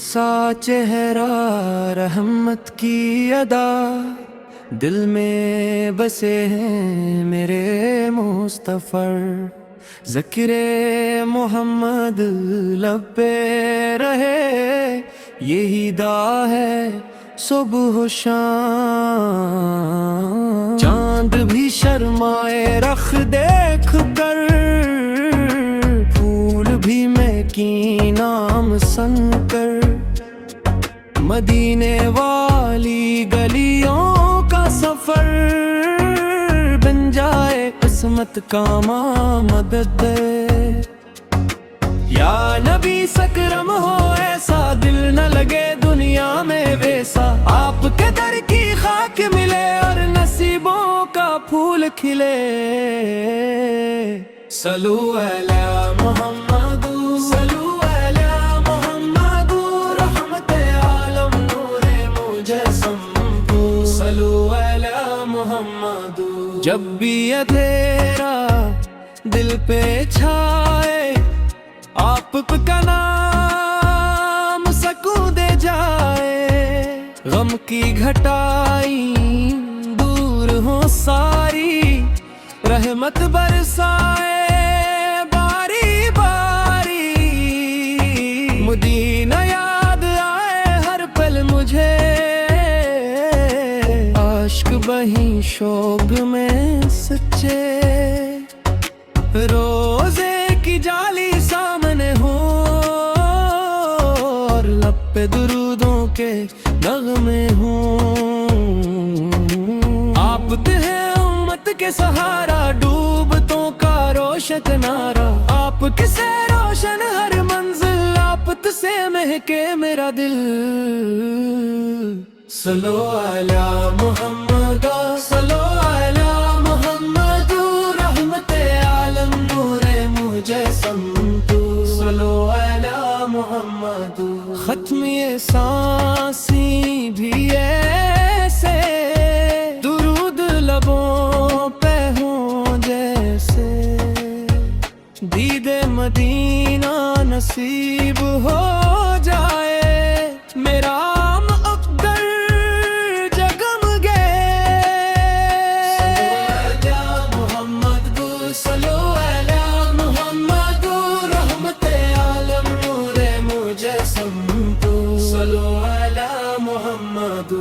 سا چہرہ رحمت کی ادا دل میں بسے ہیں میرے مصطفی، ذکر محمد لب پہ رہے، یہی دعا ہے صبح و شام۔ چاند بھی شرمائے رخ دیکھ کر، پھول بھی مہکی نام سن کر، مدینے والی گلیوں کا سفر بن جائے قسمت کا مدد دے۔ یا نبی سکرم ہو ایسا، دل نہ لگے دنیا میں ویسا، آپ کے در کی خاک ملے اور نصیبوں کا پھول کھلے۔ صلو علی محمد، صلو علی محمد، رحمت عالم نور مجسم، صلو علی محمد۔ جب بھی اندھیرا دل پہ چھائے، آپ کا نام سکون دے جائے، غم کی گھٹائی دور ہو ساری، رحمت برسائے باری باری، مدینہ یاد آئے ہر پل مجھے، عاشق بہیں شوق میں سچے، روزے کی جالی سامنے ہو اور لب پہ درودوں کے نغمے ہوں۔ آپ ہیں امت کے سہارا، ڈوبتوں کا روشن کنارہ، آپ سے روشن ہر منزل، آپ سے مہکے میرا دل۔ صلو علی محمد، صلو علی محمد، رحمت عالم نور مجسم، صلو علی محمد۔ ختم یہ سانسی بھی ایسے، درود لبوں پہ ہوں جیسے، دید مدینہ نصیب ہو جائے، میرا اکبر جگمگے۔ محمد صلو علی محمد، رحمت عالم نور مجسم، صلو علی محمد۔